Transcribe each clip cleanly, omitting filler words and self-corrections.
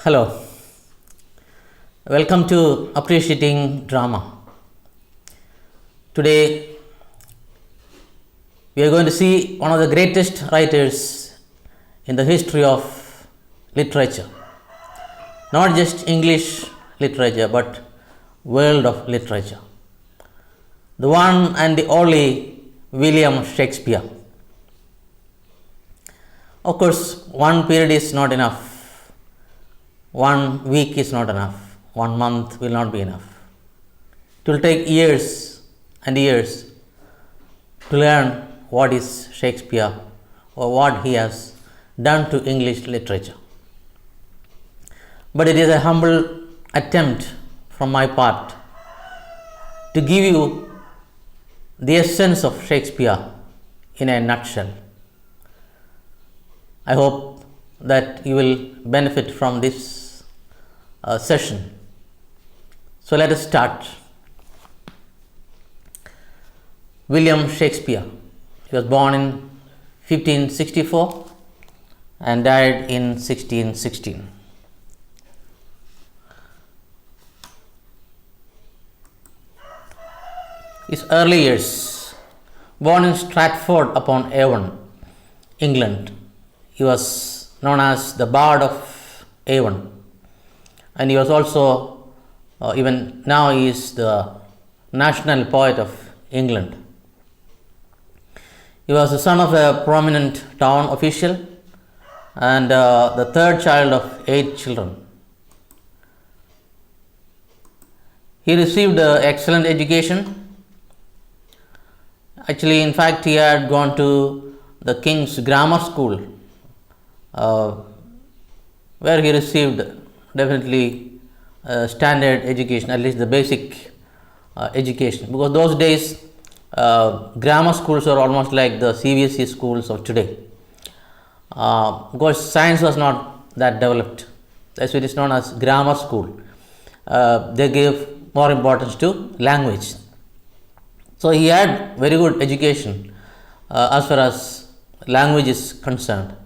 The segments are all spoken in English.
Hello, welcome to Appreciating Drama. Today we are going to see one of the greatest writers in the history of literature. Not just English literature but world of literature. The one and the only William Shakespeare. Of course, one period is not enough. 1 week is not enough. 1 month will not be enough. It will take years and years to learn what is Shakespeare or what he has done to English literature. But it is a humble attempt from my part to give you the essence of Shakespeare in a nutshell. I hope that you will benefit from this session. So let us start. William Shakespeare. He was born in 1564 and died in 1616. His early years. Born in Stratford upon Avon, England. He was known as the Bard of Avon. And he was also, even now he is the national poet of England. He was the son of a prominent town official and the third child of 8 children. He received excellent education. Actually, in fact, he had gone to the King's Grammar School, where he received definitely standard education, at least the basic education, because those days grammar schools are almost like the CBSE schools of today. Because science was not that developed, that's why it is known as grammar school. They gave more importance to language. So he had very good education as far as language is concerned.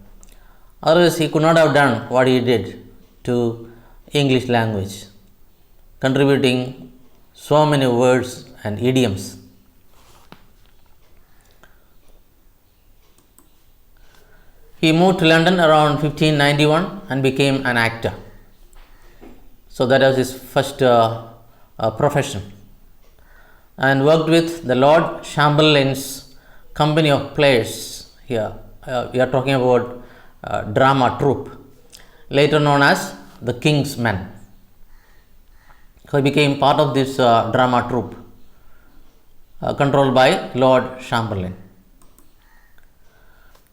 Otherwise, he could not have done what he did to English language, contributing so many words and idioms. He moved to London around 1591 and became an actor. So that was his first profession, and worked with the Lord Chamberlain's company of plays. Here we are talking about drama troupe, later known as the King's Men. So he became part of this drama troupe controlled by Lord Chamberlain.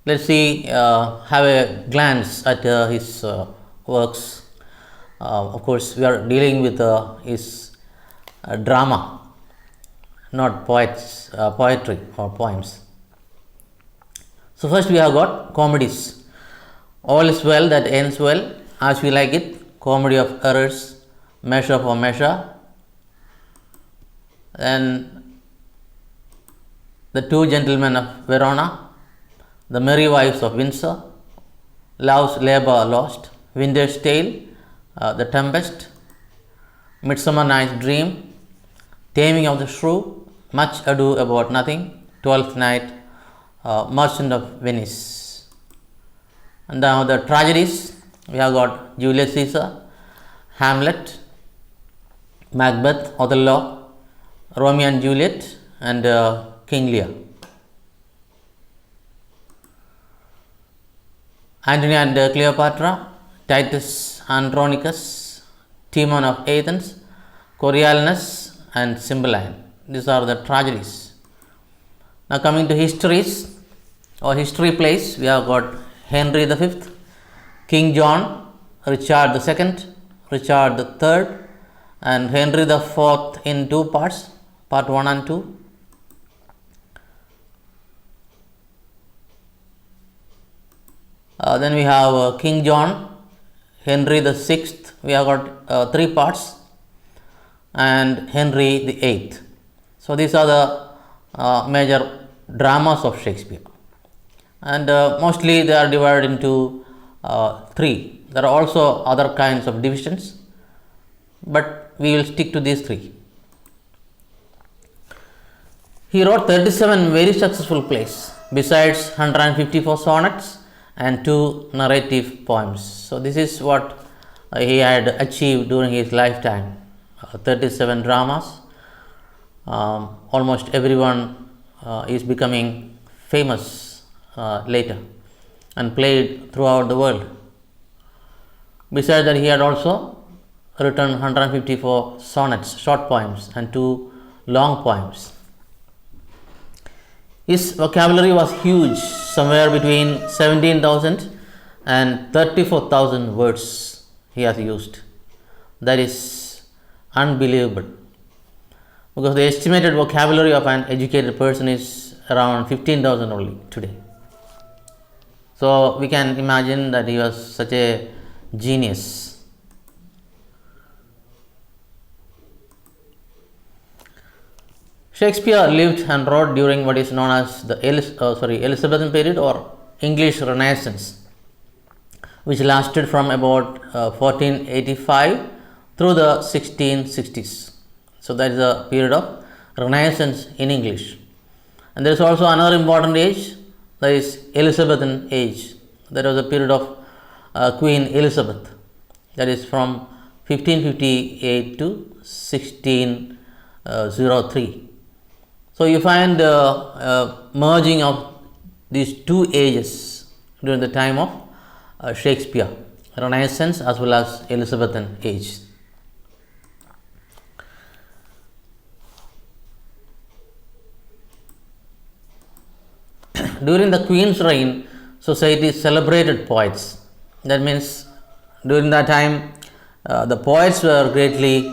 Let's see, have a glance at his works. Of course, we are dealing with his drama, not poetry or poems. So first we have got comedies. All is well that ends well, as we like it. Comedy of errors, measure for measure. Then the Two Gentlemen of Verona, The Merry Wives of Windsor, Love's Labour Lost, Winter's Tale, The Tempest, Midsummer Night's Dream, Taming of the Shrew, Much Ado About Nothing, Twelfth Night, Merchant of Venice. And now the tragedies, we have got Julius Caesar, Hamlet, Macbeth, Othello, Romeo and Juliet, and King Lear. Antony and Cleopatra, Titus Andronicus, Timon of Athens, Coriolanus, and Cymbeline. These are the tragedies. Now coming to histories or history plays, we have got Henry V, King John, Richard II, Richard III, and Henry IV in 2 parts, part 1 and 2. Then we have King John, Henry VI, we have got 3 parts, and Henry VIII. So these are the major dramas of Shakespeare. And mostly they are divided into three. There are also other kinds of divisions, but we will stick to these three. He wrote 37 very successful plays, besides 154 sonnets and 2 narrative poems. So, this is what he had achieved during his lifetime. 37 dramas. Almost everyone is becoming famous later and played throughout the world. Besides that, he had also written 154 sonnets, short poems, and 2 long poems. His vocabulary was huge, somewhere between 17,000 and 34,000 words he has used. That is unbelievable, because the estimated vocabulary of an educated person is around 15,000 only today. So, we can imagine that he was such a genius. Shakespeare lived and wrote during what is known as the Elizabethan period or English Renaissance, which lasted from about 1485 through the 1660s. So, that is a period of Renaissance in English. And there is also another important age, that is Elizabethan age. There was a period of Queen Elizabeth, that is from 1558 to 1603. So, you find the merging of these two ages during the time of Shakespeare, Renaissance as well as Elizabethan age. During the Queen's reign, society celebrated poets. That means during that time, the poets were greatly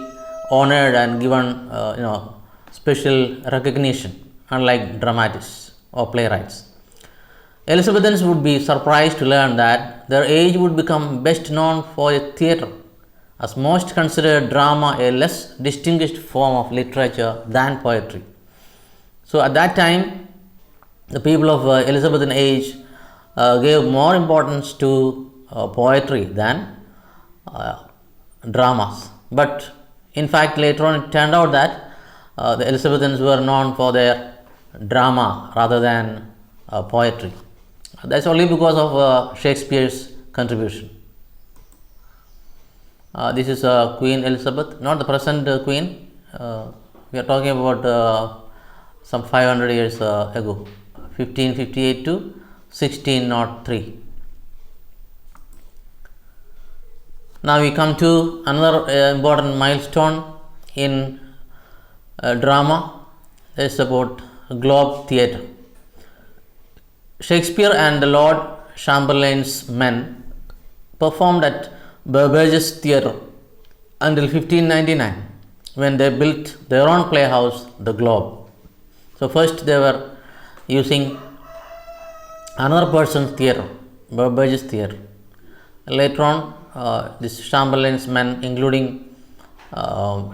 honored and given special recognition, unlike dramatists or playwrights. Elizabethans would be surprised to learn that their age would become best known for a theatre, as most considered drama a less distinguished form of literature than poetry. So, at that time, the people of Elizabethan age gave more importance to poetry than dramas. But in fact, later on it turned out that the Elizabethans were known for their drama rather than poetry. That is only because of Shakespeare's contribution. This is Queen Elizabeth, not the present Queen. We are talking about some 500 years ago, 1558 to 1603. Now we come to another important milestone in drama. It is about Globe Theatre. Shakespeare and Lord Chamberlain's men performed at Burbage's Theatre until 1599, when they built their own playhouse, the Globe. So, first they were using another person's theatre, Burbage's Theatre. Later on, this Chamberlain's men, including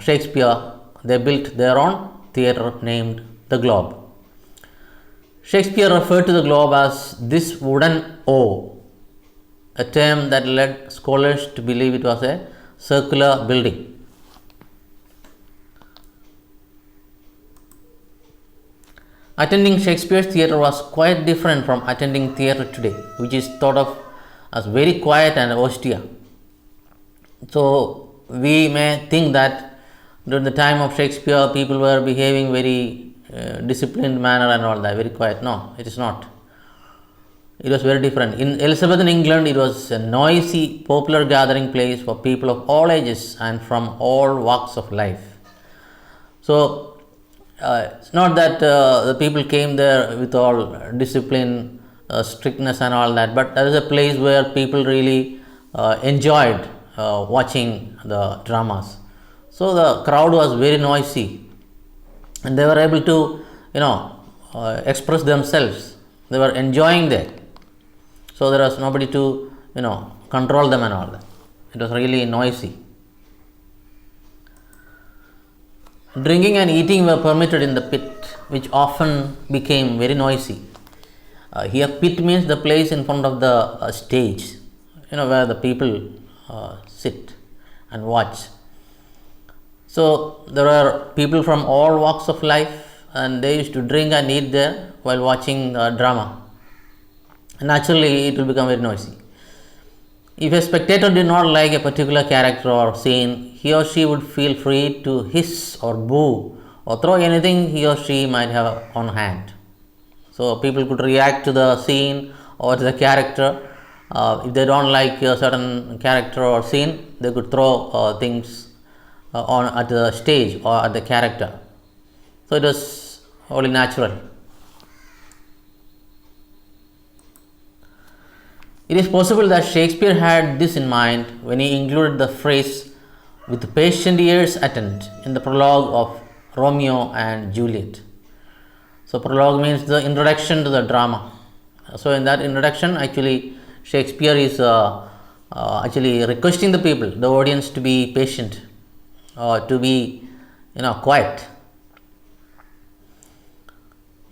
Shakespeare, they built their own theatre named the Globe. Shakespeare referred to the globe as this wooden O, a term that led scholars to believe it was a circular building. Attending Shakespeare's theatre was quite different from attending theatre today, which is thought of as very quiet and austere. So, we may think that during the time of Shakespeare, people were behaving very disciplined manner and all that, very quiet. No, it is not. It was very different. In Elizabethan England, it was a noisy, popular gathering place for people of all ages and from all walks of life. So, it's not that the people came there with all discipline, strictness and all that, but that is a place where people really enjoyed watching the dramas. So, the crowd was very noisy and they were able to express themselves. They were enjoying there. So, there was nobody to control them and all that. It was really noisy. Drinking and eating were permitted in the pit, which often became very noisy. Here, pit means the place in front of the stage. where the people sit and watch. So there are people from all walks of life, and they used to drink and eat there while watching drama. Naturally, it will become very noisy. If a spectator did not like a particular character or scene, he or she would feel free to hiss or boo or throw anything he or she might have on hand. So people could react to the scene or to the character. If they don't like a certain character or scene, they could throw things on at the stage or at the character. So it was only natural. It is possible that Shakespeare had this in mind when he included the phrase "with patient ears attend" in the prologue of Romeo and Juliet. So prologue means the introduction to the drama. So in that introduction, actually Shakespeare is actually requesting the people, the audience, to be patient, or to be quiet.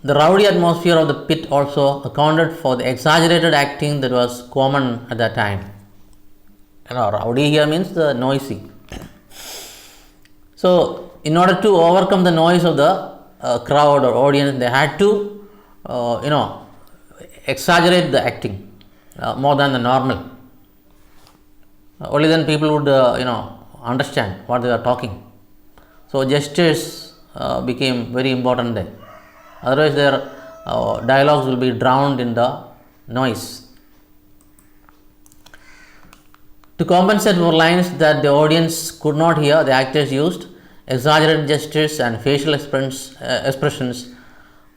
The rowdy atmosphere of the pit also accounted for the exaggerated acting that was common at that time. Rowdy here means the noisy. So in order to overcome the noise of the crowd or audience, they had to exaggerate the acting more than the normal. Only then people would understand what they are talking. So gestures became very important there. Otherwise their dialogues will be drowned in the noise. To compensate for lines that the audience could not hear, the actors used exaggerated gestures and facial expressions,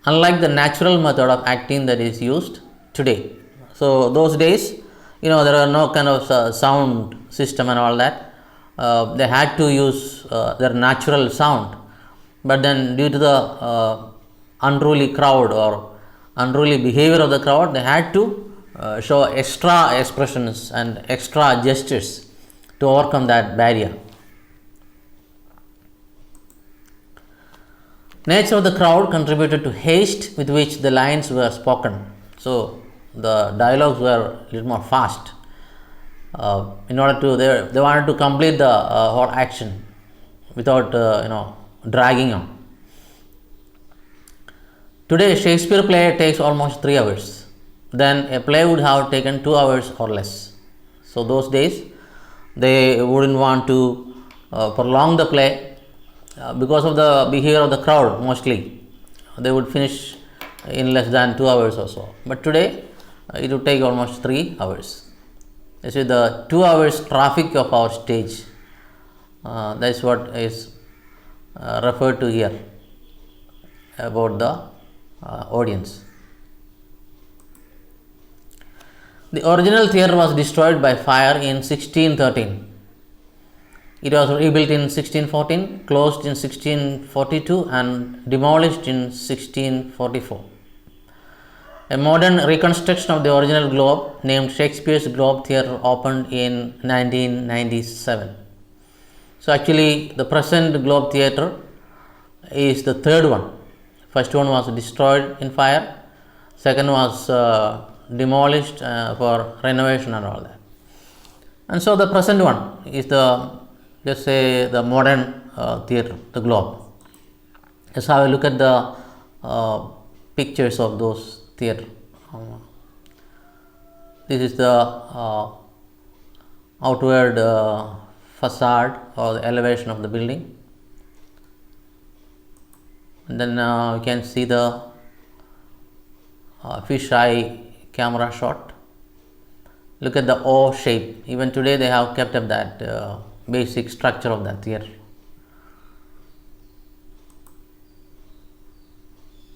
unlike the natural method of acting that is used today. So those days, there are no kind of sound system and all that. They had to use their natural sound, but then due to the unruly crowd or unruly behavior of the crowd, they had to show extra expressions and extra gestures to overcome that barrier. Nature of the crowd contributed to haste with which the lines were spoken. So the dialogues were a little more fast. In order to they wanted to complete the whole action without dragging on. Today, a Shakespeare play takes almost 3 hours. Then a play would have taken 2 hours or less. So those days, they wouldn't want to prolong the play because of the behavior of the crowd. Mostly, they would finish in less than 2 hours or so. But today, it would take almost 3 hours. This is the 2 hours traffic of our stage. That is what is referred to here about the audience. The original theatre was destroyed by fire in 1613. It was rebuilt in 1614, closed in 1642 and demolished in 1644. A modern reconstruction of the original Globe, named Shakespeare's Globe Theatre, opened in 1997. So actually the present Globe Theatre is the third one. First one was destroyed in fire, second was demolished for renovation and all that. And so the present one is let's say the modern theatre, the Globe. Let's have a look at the pictures of those theatre. This is the outward facade or the elevation of the building. And then you can see the fisheye camera shot. Look at the O shape. Even today they have kept up that basic structure of that theatre.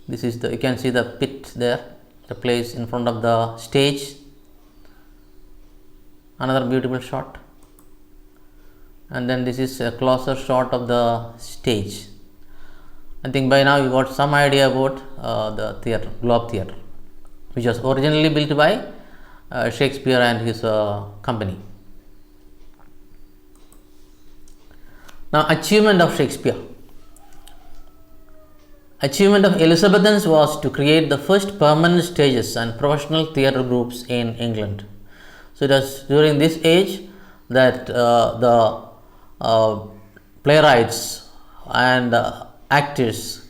This is you can see the pit there, the place in front of the stage. Another beautiful shot. And then this is a closer shot of the stage. I think by now you got some idea about the theatre, Globe Theatre, which was originally built by Shakespeare and his company. Now, achievement of Shakespeare. Achievement of Elizabethans was to create the first permanent stages and professional theatre groups in England. So it was during this age that the playwrights and actors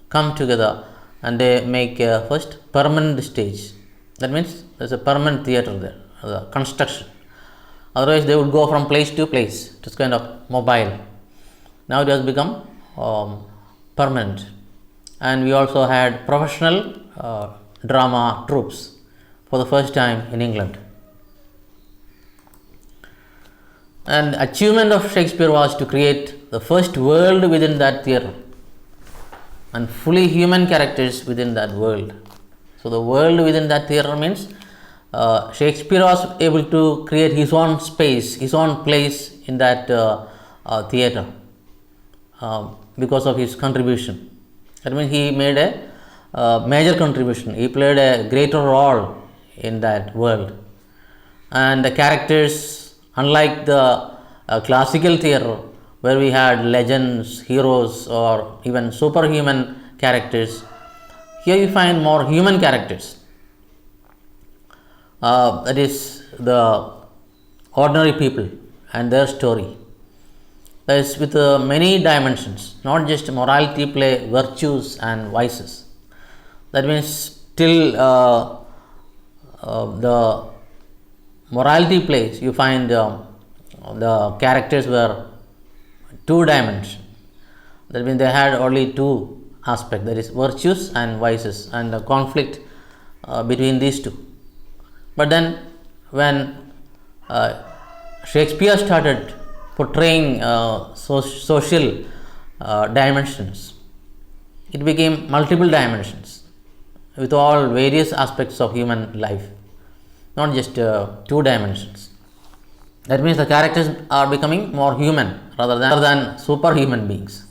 come together and they make a first permanent stage. That means there's a permanent theatre there, the construction. Otherwise, they would go from place to place. It is kind of mobile. Now it has become permanent. And we also had professional drama troupes for the first time in England. And achievement of Shakespeare was to create the first world within that theatre and fully human characters within that world. So the world within that theatre means Shakespeare was able to create his own space, his own place in that theatre because of his contribution. That means he made a major contribution. He played a greater role in that world. And the characters, unlike the classical theatre where we had legends, heroes, or even superhuman characters, here you find more human characters. That is the ordinary people and their story. That is with many dimensions, not just morality play, virtues and vices. That means till the morality plays, you find the characters were two dimensions. That means they had only two aspects, that is virtues and vices, and the conflict between these two. But then when Shakespeare started portraying social dimensions, it became multiple dimensions with all various aspects of human life, not just two dimensions. That means the characters are becoming more human rather than superhuman beings.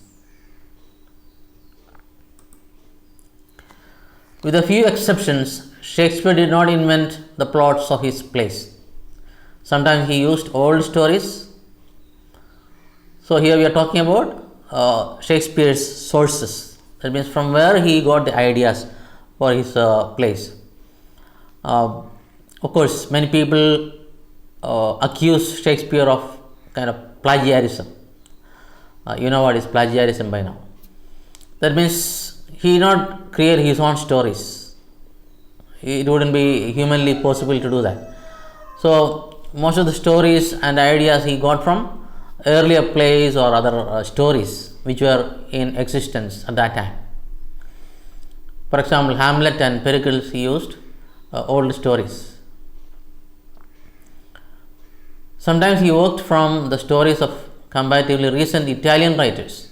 With a few exceptions, Shakespeare did not invent the plots of his plays. Sometimes he used old stories. So here we are talking about Shakespeare's sources. That means from where he got the ideas for his plays. Of course, many people accuse Shakespeare of kind of plagiarism. You know what is plagiarism by now. That means he did not create his own stories. It wouldn't be humanly possible to do that. So most of the stories and ideas he got from earlier plays or other stories which were in existence at that time. For example, Hamlet and Pericles, he used old stories. Sometimes he worked from the stories of comparatively recent Italian writers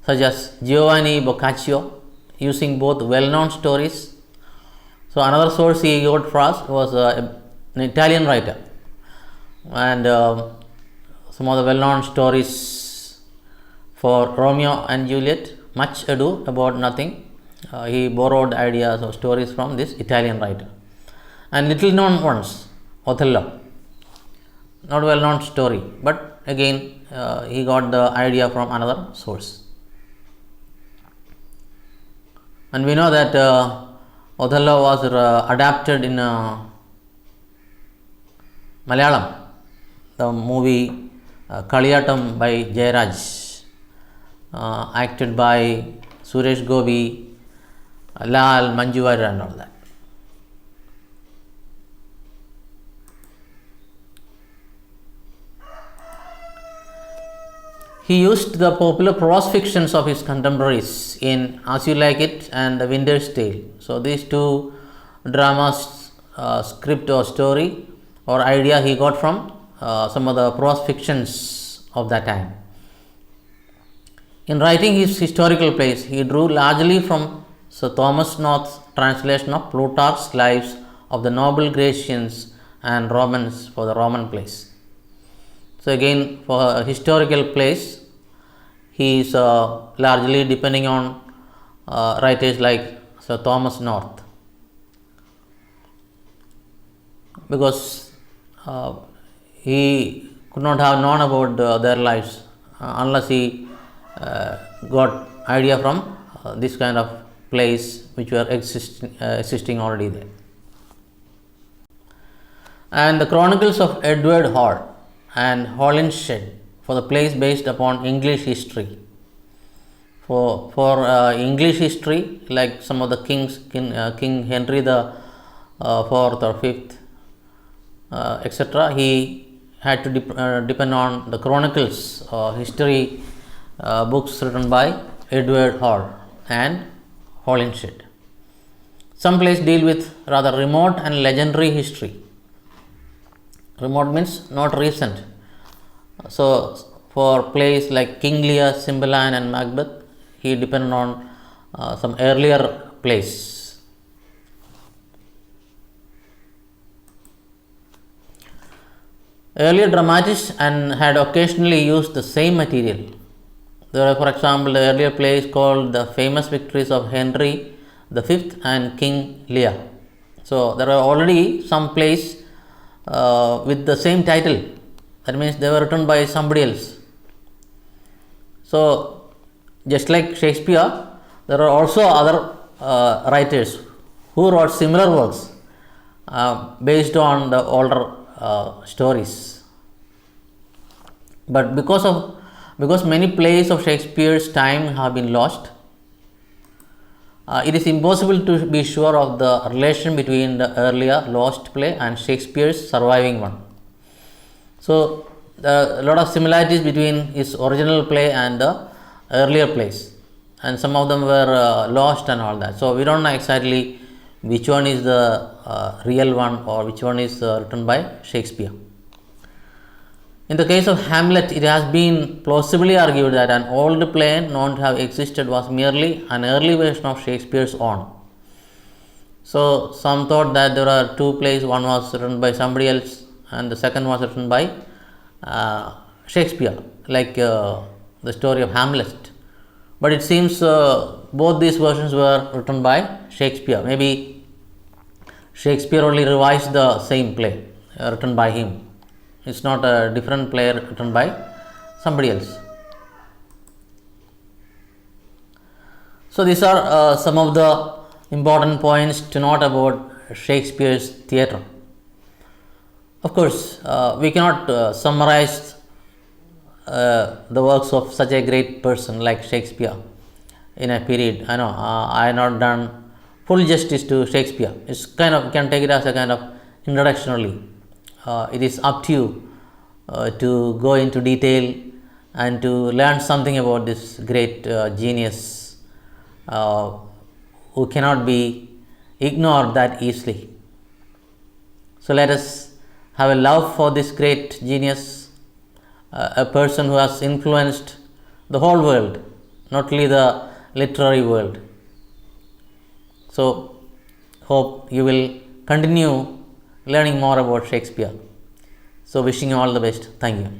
such as Giovanni Boccaccio, using both well-known stories. So another source he got for us was an Italian writer, and some of the well-known stories for Romeo and Juliet, Much Ado About Nothing. He borrowed ideas or stories from this Italian writer. And little known ones, Othello, not well known story, but again he got the idea from another source. And we know that Othello was adapted in Malayalam, the movie Kaliyattam by Jayaraj, acted by Suresh Gopi, Lal, Manju Variyar and all that. He used the popular prose fictions of his contemporaries in As You Like It and The Winter's Tale. So these two dramas, script or story or idea he got from some of the prose fictions of that time. In writing his historical plays, he drew largely from Sir Thomas North's translation of Plutarch's lives of the noble Grecians and Romans for the Roman plays. So again, for historical plays, he is largely depending on writers like Sir Thomas North, because he could not have known about their lives unless he got idea from this kind of plays which were existing already there. and the Chronicles of Edward Hall and Holinshed for the plays based upon English history. For English history, like some of the kings, King Henry the fourth or fifth, etc., he had to depend on the chronicles, history books written by Edward Hall and Holinshed. Some plays deal with rather remote and legendary history. Remote means not recent. So, for plays like King Lear, Cymbeline, and Macbeth, he depended on some earlier plays. Earlier dramatists and had occasionally used the same material. There are, for example, the earlier plays called The Famous Victories of Henry V and King Lear. So, there are already some plays with the same title. That means they were written by somebody else. So, just like Shakespeare, there are also other writers who wrote similar works based on the older stories. But because many plays of Shakespeare's time have been lost, it is impossible to be sure of the relation between the earlier lost play and Shakespeare's surviving one. So, there are a lot of similarities between his original play and the earlier plays, and some of them were lost and all that. So, we don't know exactly which one is the real one or which one is written by Shakespeare. In the case of Hamlet, it has been plausibly argued that an old play known to have existed was merely an early version of Shakespeare's own. So, some thought that there are two plays, one was written by somebody else and the second was written by Shakespeare, like the story of Hamlet. But it seems both these versions were written by Shakespeare. Maybe Shakespeare only revised the same play written by him. It's not a different play written by somebody else. So, these are some of the important points to note about Shakespeare's theatre. Of course, we cannot summarize the works of such a great person like Shakespeare in a period. I know I have not done full justice to Shakespeare. It's kind of, you can take it as a kind of introduction only. It is up to you to go into detail and to learn something about this great genius who cannot be ignored that easily. So, let us have a love for this great genius, a person who has influenced the whole world, not only the literary world. So, hope you will continue learning more about Shakespeare. So, wishing you all the best. Thank you.